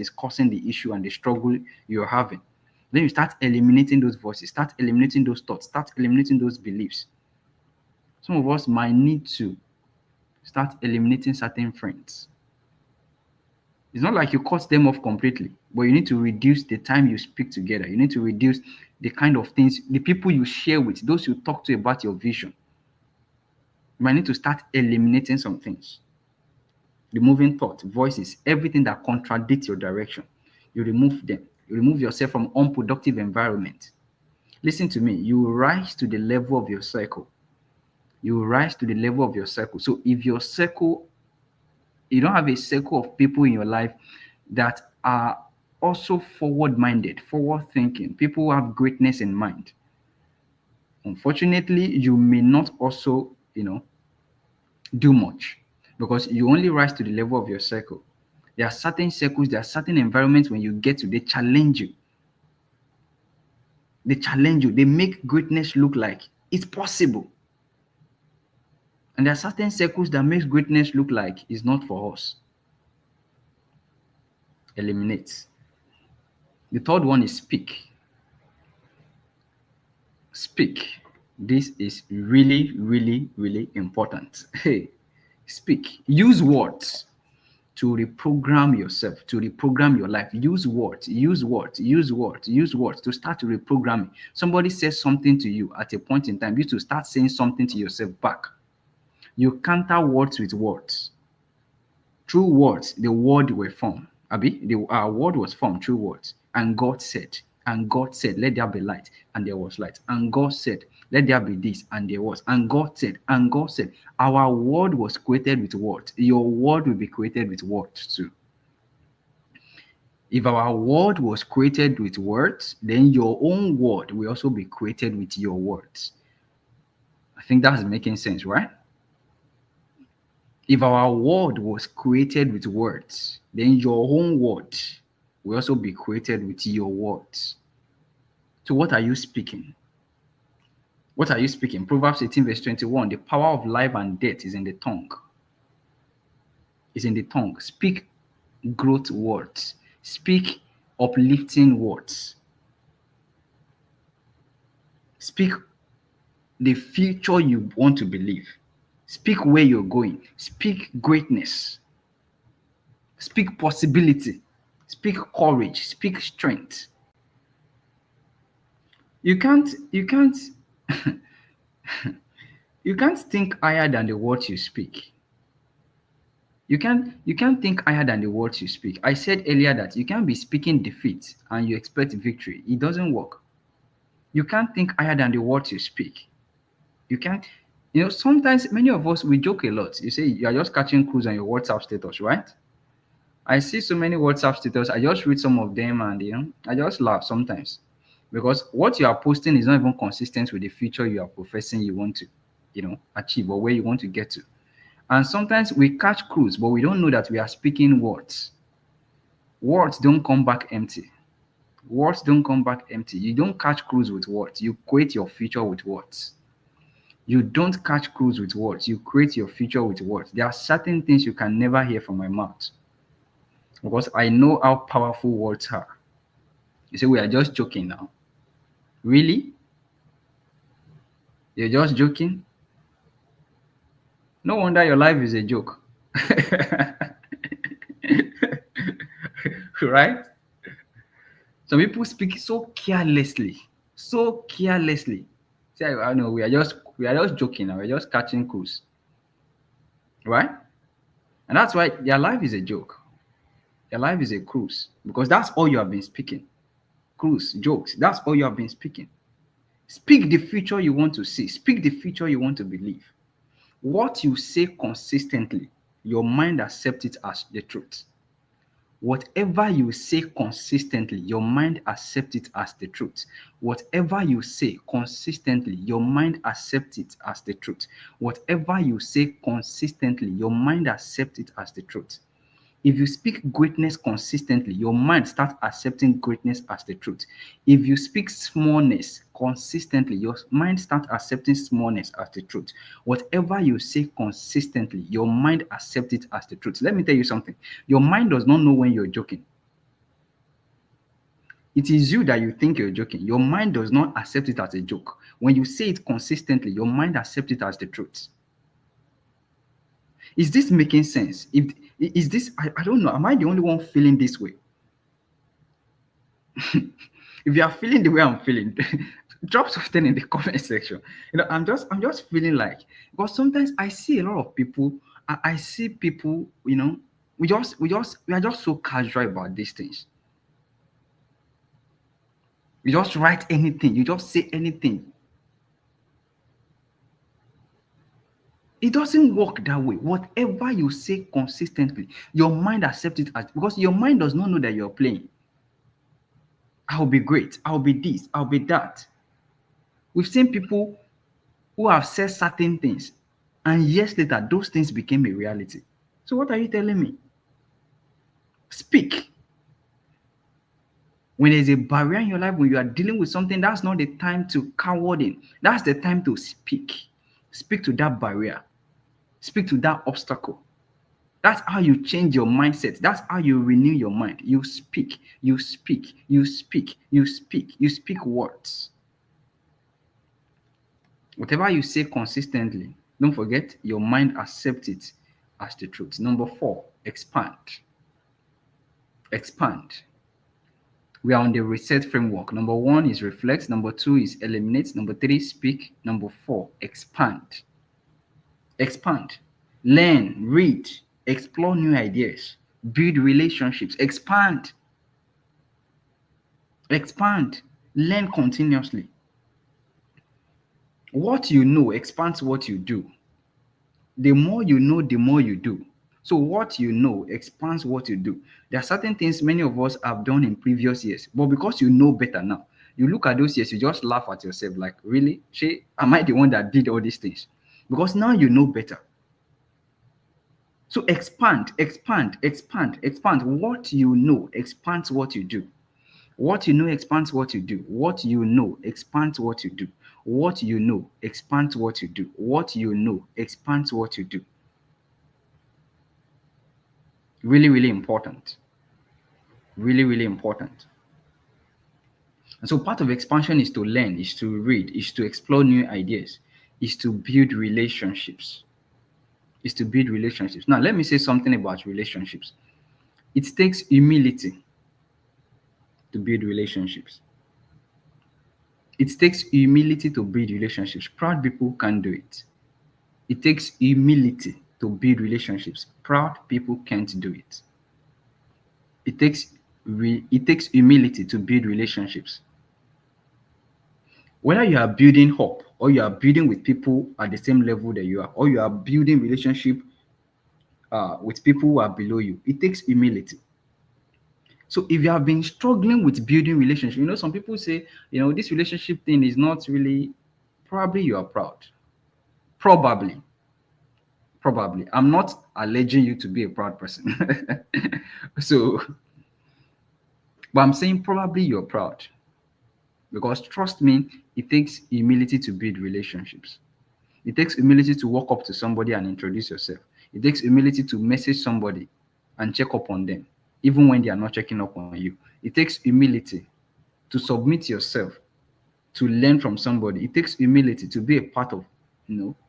is causing the issue and the struggle you're having. Then you start eliminating those voices, start eliminating those thoughts, start eliminating those beliefs. Some of us might need to start eliminating certain friends. It's not like you cut them off completely, but you need to reduce the time you speak together. You need to reduce the kind of things, the people you share with, those you talk to about your vision. You might need to start eliminating some things. Removing thoughts, voices, everything that contradicts your direction. You remove them. You remove yourself from unproductive environment. Listen to me. You will rise to the level of your circle. You will rise to the level of your circle. So if your circle, you don't have a circle of people in your life that are also forward-minded, forward-thinking, people who have greatness in mind. Unfortunately, you may not also, do much because you only rise to the level of your circle. There are certain circles, there are certain environments when you get to, they challenge you. They challenge you. They make greatness look like it's possible. And there are certain circles that makes greatness look like it's not for us. Eliminate. The third one is speak. Speak. This is really, really, really important. Hey, speak. Use words to reprogram yourself, to reprogram your life. Use words to start to reprogram. Somebody says something to you at a point in time, you to start saying something to yourself back. You counter words with words. Through words, the word were formed. The word was formed through words. And God said, let there be light, and there was light. And God said, let there be this, and there was. And God said, our word was created with words. Your word will be created with words too. If our word was created with words, then your own word will also be created with your words. I think that's making sense, right? If our word was created with words, then your own word will also be created with your words. So what are you speaking? What are you speaking? Proverbs 18 verse 21, the power of life and death is in the tongue. Is in the tongue. Speak growth words. Speak uplifting words. Speak the future you want to believe. Speak where you're going. Speak greatness. Speak possibility. Speak courage. Speak strength. You can't you can't think higher than the words you speak. You can't think higher than the words you speak. I said earlier that you can't be speaking defeat and you expect victory. It doesn't work. You can't think higher than the words you speak. You can't, sometimes many of us, we joke a lot. You say you are just catching cruise on your WhatsApp status, right? I see so many WhatsApp status. I just read some of them and I just laugh sometimes because what you are posting is not even consistent with the future you are professing you want to, achieve or where you want to get to. And sometimes we catch cruise, but we don't know that we are speaking words. Words don't come back empty. Words don't come back empty. You don't catch cruise with words. You create your future with words. You don't catch cruise with words. You create your future with words. There are certain things you can never hear from my mouth because I know how powerful words are. You say we are just joking now. Really? You're just joking? No wonder your life is a joke. Right? Some people speak so carelessly. So carelessly. See, I know we are just joking now. We're just catching cruise. Right? And that's why their life is a joke. Your life is a cruise because that's all you have been speaking. Cruise, jokes. That's all you have been speaking. Speak the future you want to see. Speak the future you want to believe. What you say consistently, your mind accepts it as the truth. Whatever you say consistently, your mind accepts it as the truth. Whatever you say consistently, your mind accepts it as the truth. Whatever you say consistently, your mind accepts it as the truth. If you speak greatness consistently, your mind starts accepting greatness as the truth. If you speak smallness consistently, your mind starts accepting smallness as the truth. Whatever you say consistently, your mind accepts it as the truth. Let me tell you something. Your mind does not know when you're joking. It is you that you think you're joking. Your mind does not accept it as a joke. When you say it consistently, your mind accepts it as the truth. Is this making sense? If is this, I don't know. Am I the only one feeling this way? If you are feeling the way I'm feeling, drop something in the comment section. I'm just feeling like, because sometimes I see a lot of people. I see people. We are just so casual about these things. You just write anything. You just say anything. It doesn't work that way. Whatever you say consistently, your mind accepts it as, because your mind does not know that you're playing. I'll be great. I'll be this. I'll be that. We've seen people who have said certain things, and years later, those things became a reality. So, what are you telling me? Speak. When there's a barrier in your life, when you are dealing with something, that's not the time to coward in. That's the time to speak. Speak to that barrier. Speak to that obstacle. That's how you change your mindset. That's how you renew your mind. You speak, you speak, you speak, you speak, you speak words. Whatever you say consistently, don't forget your mind accepts it as the truth. Number 4, expand. Expand. We are on the reset framework. Number 1 is reflect. Number 2 is eliminate. Number 3, speak. Number 4, expand. Expand. Learn, read, explore new ideas, build relationships. Expand. Expand. Learn continuously. What you know expands what you do. The more you know, the more you do. So what you know expands what you do. There are certain things many of us have done in previous years, but because you know better now, you look at those years, you just laugh at yourself like, really? Shay, am I the one that did all these things? Because now you know better. So expand, expand, expand, expand. What you know expands what you do. What you know expands what you do. What you know expands what you do. What you know expands what you do. What you know expands what you do. Really, really important. Really, really important. And so part of expansion is to learn, is to read, is to explore new ideas, is to build relationships. Is to build relationships. Now, let me say something about relationships. It takes humility to build relationships. It takes humility to build relationships. Proud people can't do it. It takes humility to build relationships. Proud people can't do it. It takes humility to build relationships. Whether you are building up or you are building with people at the same level that you are, or you are building relationship with people who are below you, it takes humility. So if you have been struggling with building relationship, some people say, this relationship thing is not really, probably you are proud. Probably, probably. I'm not alleging you to be a proud person. So, but I'm saying probably you're proud because trust me, it takes humility to build relationships. It takes humility to walk up to somebody and introduce yourself. It takes humility to message somebody and check up on them, even when they are not checking up on you. It takes humility to submit yourself, to learn from somebody. It takes humility to be a part of,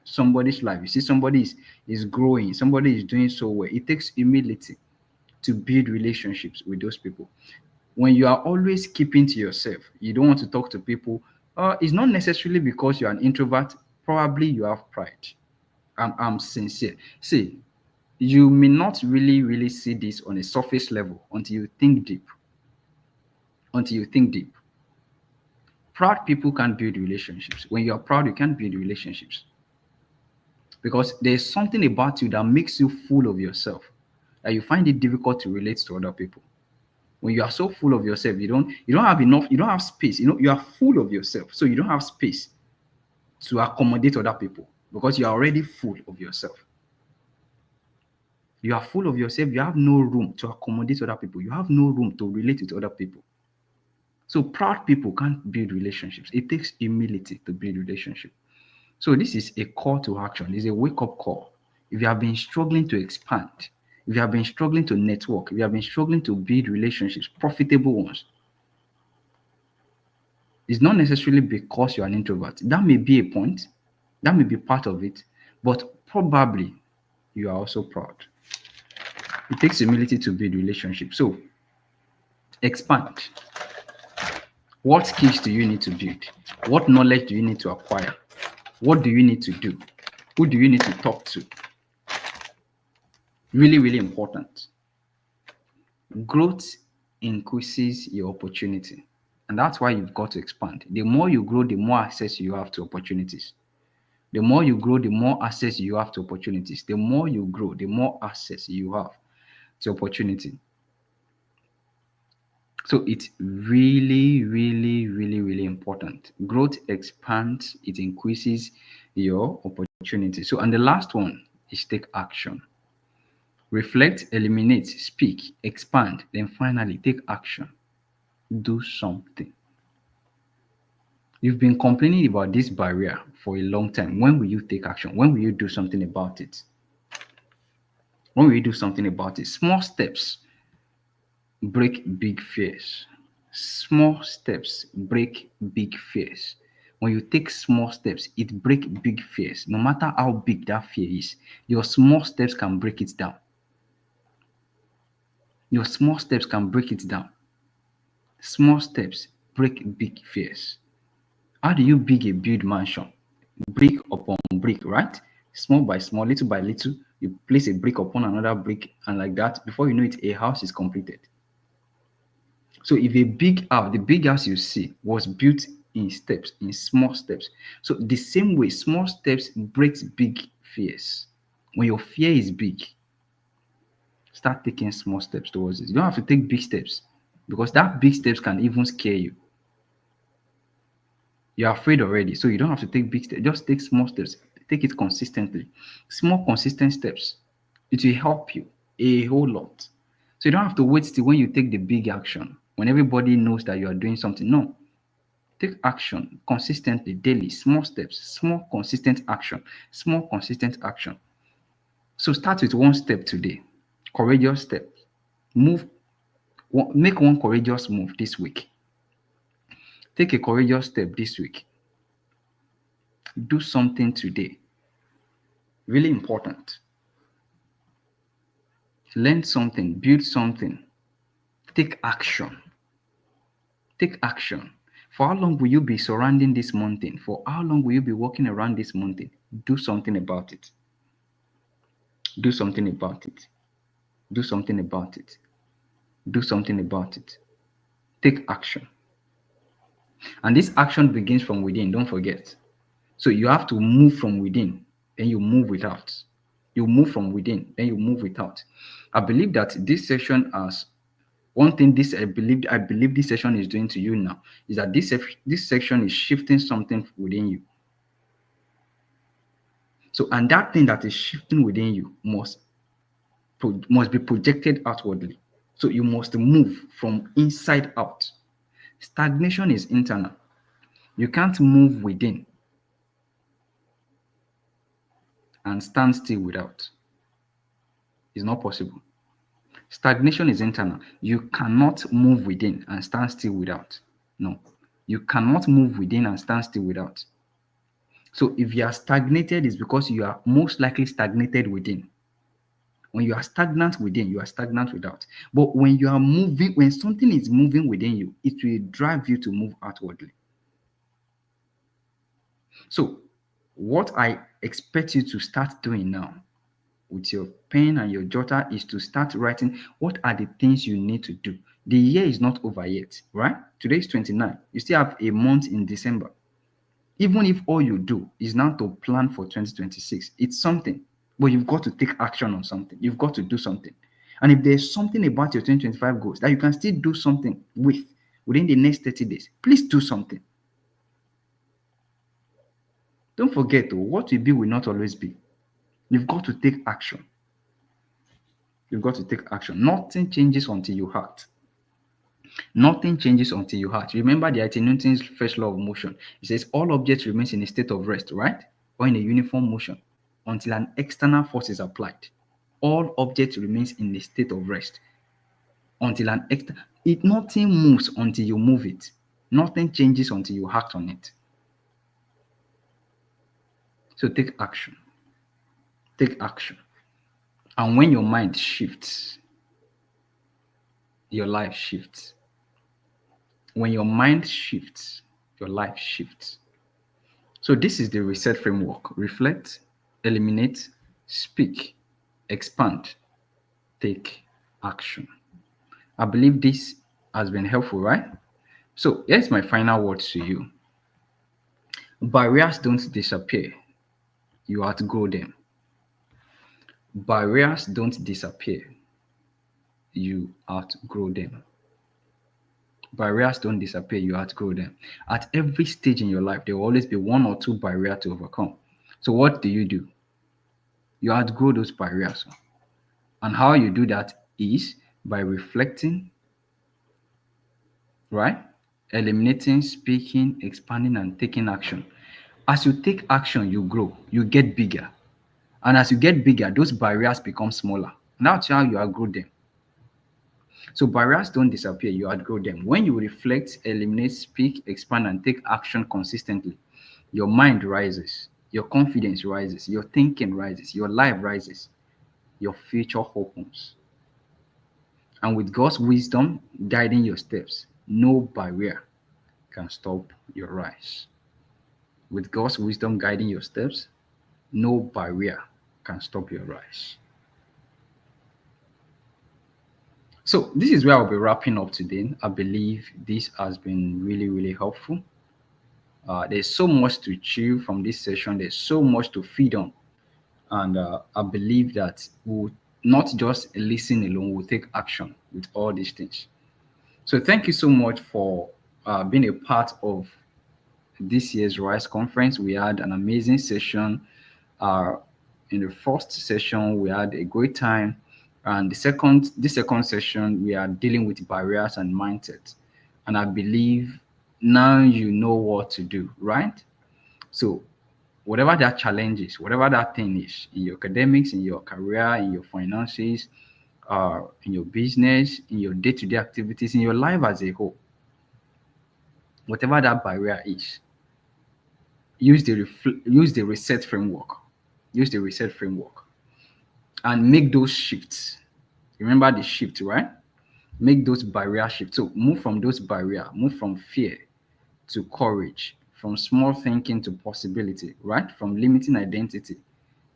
somebody's life. You see, somebody is growing, somebody is doing so well. It takes humility to build relationships with those people. When you are always keeping to yourself, you don't want to talk to people. It's not necessarily because you're an introvert. Probably you have pride. I'm sincere. See, you may not really see this on a surface level until you think deep. Until you think deep. Proud people can't build relationships. When you are proud, you can't build relationships because there's something about you that makes you full of yourself that you find it difficult to relate to other people. When you are so full of yourself, you don't have enough, you don't have space. You are full of yourself, so you don't have space to accommodate other people because you are already full of yourself. You are full of yourself, you have no room to accommodate other people. You have no room to relate with other people. So proud people can't build relationships. It takes humility to build relationship. So this is a call to action. It's a wake-up call. If you have been struggling to expand, if you have been struggling to network, if you have been struggling to build relationships, profitable ones, it's not necessarily because you're an introvert. That may be a point, that may be part of it, but probably you are also proud. It takes humility to build relationships. So expand. What skills do you need to build? What knowledge do you need to acquire? What do you need to do? Who do you need to talk to? Really important. Growth increases your opportunity. And that's why you've got to expand. The more you grow, the more access you have to opportunities. The more you grow, the more access you have to opportunities. The more you grow, the more access you have to opportunity. So it's really important. Growth expands, it increases your opportunity. So, and the last one is take action. Reflect, eliminate, speak, expand, then finally take action. Do something. You've been complaining about this barrier for a long time. When will you take action? When will you do something about it? When will you do something about it? Small steps break big fears. Small steps break big fears. When you take small steps, it break big fears. No matter how big that fear is, your small steps can break it down. Your small steps can break it down. Small steps break big fears. How do you build mansion? Brick upon brick, right? Small by small, little by little, you place a brick upon another brick, and like that, before you know it, a house is completed. So if a big house, the big house you see was built in steps, in small steps. So the same way, small steps breaks big fears. When your fear is big, start taking small steps towards it. You don't have to take big steps because that big steps can even scare you. You're afraid already, so you don't have to take big steps. Just take small steps. Take it consistently. Small, consistent steps. It will help you a whole lot. So you don't have to wait till when you take the big action, when everybody knows that you are doing something. No, take action consistently, daily, small steps, small, consistent action, small, consistent action. So start with one step today, courageous step. Move, make one courageous move this week. Take a courageous step this week. Do something today. Really important. Learn something, build something. Take action. Take action. For how long will you be surrounding this mountain? For how long will you be walking around this mountain? Do something about it. Do something about it. Do something about it. Do something about it. Take action. And this action begins from within, don't forget. So you have to move from within, then you move without. You move from within, then you move without. I believe that this session has one thing this I believe this session is doing to you now is that this section is shifting something within you. So and that thing that is shifting within you must be projected outwardly. So you must move from inside out. Stagnation is internal. You can't move within and stand still without. It's not possible. Stagnation is internal. You cannot move within and stand still without. No. You cannot move within and stand still without. So if you are stagnated, it's because you are most likely stagnated within. When you are stagnant within, you are stagnant without. But when you are moving, when something is moving within you, it will drive you to move outwardly. So, what I expect you to start doing now with your pen and your jotter is to start writing what are the things you need to do. The year is not over yet, right? Today is 29. You still have a month in December. Even if all you do is now to plan for 2026, it's something. But you've got to take action on something. You've got to do something. And if there's something about your 2025 goals that you can still do something with within the next 30 days, please do something. Don't forget, though, what will be will not always be. You've got to take action. You've got to take action. Nothing changes until you act. Nothing changes until you act. Remember the Isaac Newton's first law of motion. It says all objects remains in a state of rest, right? Or in a uniform motion until an external force is applied. All objects remains in a state of rest until an external. It nothing moves until you move it. Nothing changes until you act on it. So take action. Take action. And when your mind shifts, your life shifts. When your mind shifts, your life shifts. So this is the reset framework. Reflect, eliminate, speak, expand, take action. I believe this has been helpful, right? So here's my final words to you. Barriers don't disappear. You outgrow them. Barriers don't disappear. You outgrow them. Barriers don't disappear. You outgrow them. At every stage in your life, there will always be one or two barriers to overcome. So what do? You outgrow those barriers. And how you do that is by reflecting, right? Eliminating, speaking, expanding, and taking action. As you take action, you grow, you get bigger. And as you get bigger, those barriers become smaller. That's how you outgrow them. So barriers don't disappear, you outgrow them. When you reflect, eliminate, speak, expand, and take action consistently, your mind rises, your confidence rises, your thinking rises, your life rises, your future opens. And with God's wisdom guiding your steps, no barrier can stop your rise. With God's wisdom guiding your steps, no barrier can stop your rise. So this is where I'll be wrapping up today. I believe this has been really, really helpful. There's so much to chew from this session. There's so much to feed on. And I believe that we'll not just listen alone, we'll take action with all these things. So thank you so much for being a part of this year's Rise Conference. We had an amazing session. Uh, in the first session, we had a great time. And the second session, we are dealing with barriers and mindset. And I believe now you know what to do, right? So whatever that challenge is, whatever that thing is in your academics, in your career, in your finances, in your business, in your day-to-day activities, in your life as a whole, whatever that barrier is, use the reset framework. Use the reset framework and make those shifts. Remember the shift, right? Make those barrier shifts. So move from those barrier, move from fear to courage, from small thinking to possibility, right? From limiting identity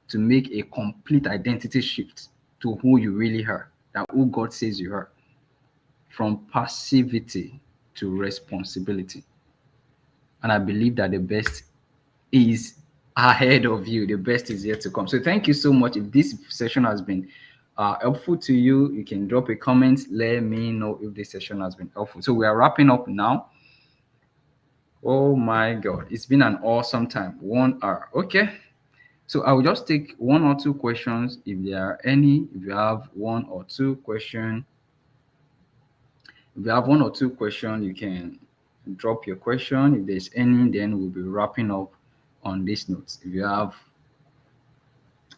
to make a complete identity shift to who you really are, that who God says you are, from passivity to responsibility. and I believe that the best is ahead of you. The best is yet to come. So thank you so much. If this session has been helpful to you, you can drop a comment. Let me know if this session has been helpful. So we are wrapping up now. Oh my God, it's been an awesome time. 1 hour. Okay. So I will just take one or two questions if there are any. If you have one or two questions, if you have one or two questions, you can drop your question. If there's any, then we'll be wrapping up on this note. If you have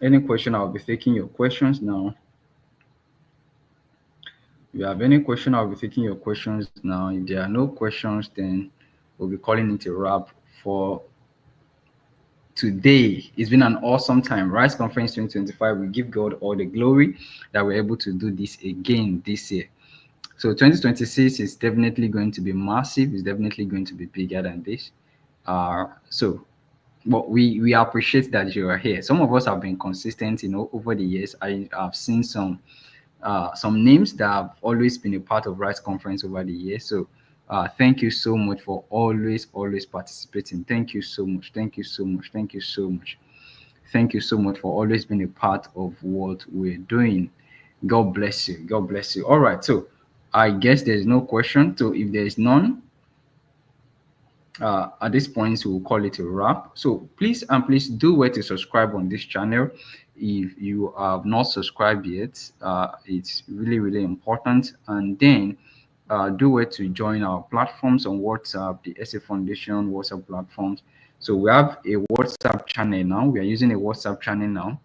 any question, I'll be taking your questions now. If you have any question, I'll be taking your questions now. If there are no questions, then we'll be calling it a wrap for today. It's been an awesome time. Rise Conference 2025. We give God all the glory that we're able to do this again this year. So 2026 is definitely going to be massive. It's definitely going to be bigger than this. So but we appreciate that you are here. Some of us have been consistent, over the years. I have seen some names that have always been a part of Rise Conference over the years. So thank you so much for always participating. Thank you so much. Thank you so much. Thank you so much. Thank you so much for always being a part of what we're doing. God bless you. God bless you. All right. So I guess there's no question. So if there is none, at this point we'll call it a wrap. So please do wait to subscribe on this channel. If you have not subscribed yet, it's really important. And then do wait to join our platforms on WhatsApp, the SA Foundation WhatsApp platforms. So we have a WhatsApp channel now. We are using a WhatsApp channel now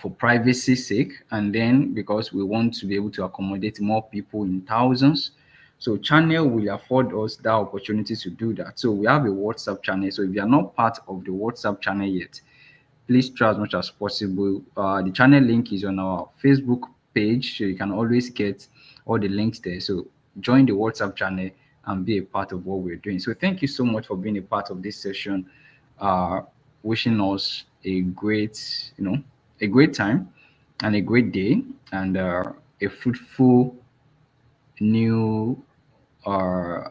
for privacy sake, and then because we want to be able to accommodate more people in thousands. So channel will afford us that opportunity to do that. So we have a WhatsApp channel. So if you are not part of the WhatsApp channel yet, please try as much as possible. The channel link is on our Facebook page, so you can always get all the links there. So join the WhatsApp channel and be a part of what we're doing. So thank you so much for being a part of this session. Uh, Wishing us a great time and a great day, and a fruitful new uh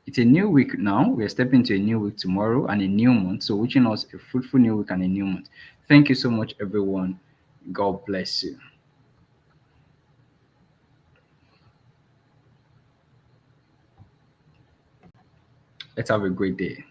it's a new week now. We're stepping into a new week tomorrow and a new month. So wishing us a fruitful new week and a new month. Thank you so much, everyone. God bless you. Let's have a great day.